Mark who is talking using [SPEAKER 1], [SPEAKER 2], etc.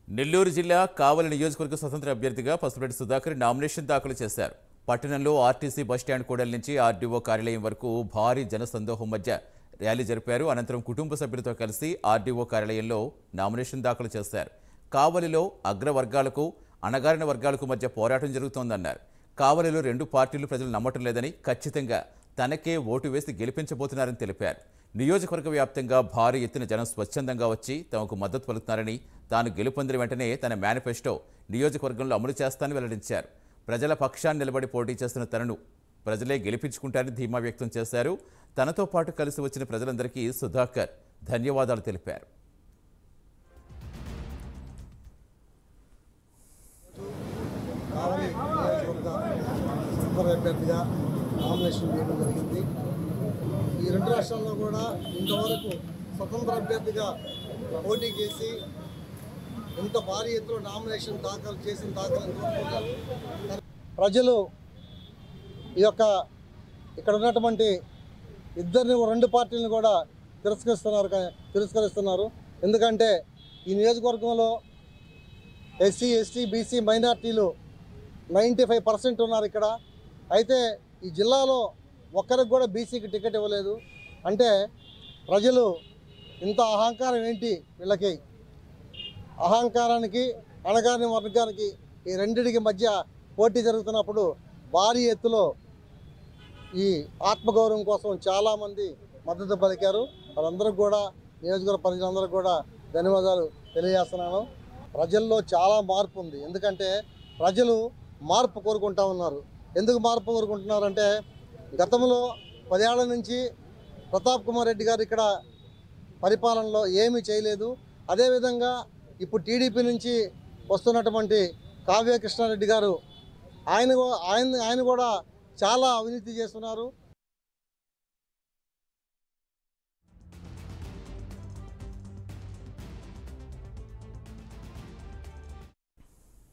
[SPEAKER 1] నెల్లూరు జిల్లా కావలి నియోజకవర్గ స్వతంత్ర అభ్యర్థిగా పసుపురెడ్డి సుధాకర్ నామినేషన్ దాఖలు చేశారు. పట్టణంలో ఆర్టీసీ బస్టాండ్ కూడలి నుంచి ఆర్డీఓ కార్యాలయం వరకు భారీ జనసందోహం మధ్య ర్యాలీ జరిపారు. అనంతరం కుటుంబ సభ్యులతో కలిసి ఆర్డీఓ కార్యాలయంలో నామినేషన్ దాఖలు చేశారు. కావలిలో అగ్రవర్గాలకు అణగారిన వర్గాలకు మధ్య పోరాటం జరుగుతోందన్నారు. కావలిలో రెండు పార్టీలు ప్రజలు నమ్మటం లేదని, ఖచ్చితంగా తనకే ఓటు వేసి గెలిపించబోతున్నారని తెలిపారు. నియోజకవర్గ వ్యాప్తంగా భారీ ఎత్తున జనం స్వచ్ఛందంగా వచ్చి తమకు మద్దతు పలుకుతున్నారని, తాను గెలుపొందిన వెంటనే తన మేనిఫెస్టో నియోజకవర్గంలో అమలు చేస్తానని వెల్లడించారు. ప్రజల పక్షాన్ని నిలబడి పోటీ చేస్తున్న తనను ప్రజలే గెలిపించుకుంటారని ధీమా వ్యక్తం చేశారు. తనతో పాటు కలిసి వచ్చిన ప్రజలందరికీ సుధాకర్ ధన్యవాదాలు తెలిపారు.
[SPEAKER 2] అభ్యర్థిగా నామినేషన్ వేయడం జరిగింది. ఈ రెండు రాష్ట్రాల్లో కూడా ఇంతవరకు స్వతంత్ర అభ్యర్థిగా పోటీ చేసి ఇంత భారీ ఎత్తున నామినేషన్ దాఖలు చేసిన దాఖలు ప్రజలు ఈ యొక్క ఇక్కడ ఉన్నటువంటి రెండు పార్టీలను కూడా తిరస్కరిస్తున్నారు. ఎందుకంటే ఈ నియోజకవర్గంలో ఎస్సీ, ఎస్టీ, బీసీ మైనార్టీలు 95% ఉన్నారు ఇక్కడ. అయితే ఈ జిల్లాలో ఒక్కరికి కూడా బీసీకి టికెట్ ఇవ్వలేదు. అంటే ప్రజలు ఇంత అహంకారం ఏంటి వీళ్ళకి? అహంకారానికి, అణగారిన వర్గానికి ఈ రెండింటికి మధ్య పోటీ జరుగుతున్నప్పుడు భారీ ఎత్తులో ఈ ఆత్మగౌరవం కోసం చాలామంది మద్దతు పలికారు. వాళ్ళందరికీ కూడా, నియోజకవర్గ ప్రజలందరికీ కూడా ధన్యవాదాలు తెలియజేస్తున్నాను. ప్రజల్లో చాలా మార్పు ఉంది. ఎందుకంటే ప్రజలు మార్పు కోరుకుంటా ఉన్నారు. ఎందుకు మార్పు కోరుకుంటున్నారంటే, గతంలో 10 ఏళ్ల నుంచి ప్రతాప్ కుమార్ రెడ్డి గారు ఇక్కడ పరిపాలనలో ఏమీ చేయలేదు. అదేవిధంగా ఇప్పుడు టీడీపీ నుంచి వస్తున్నటువంటి కావ్య కృష్ణారెడ్డి గారు ఆయన కూడా చాలా అవినీతి చేస్తున్నారు.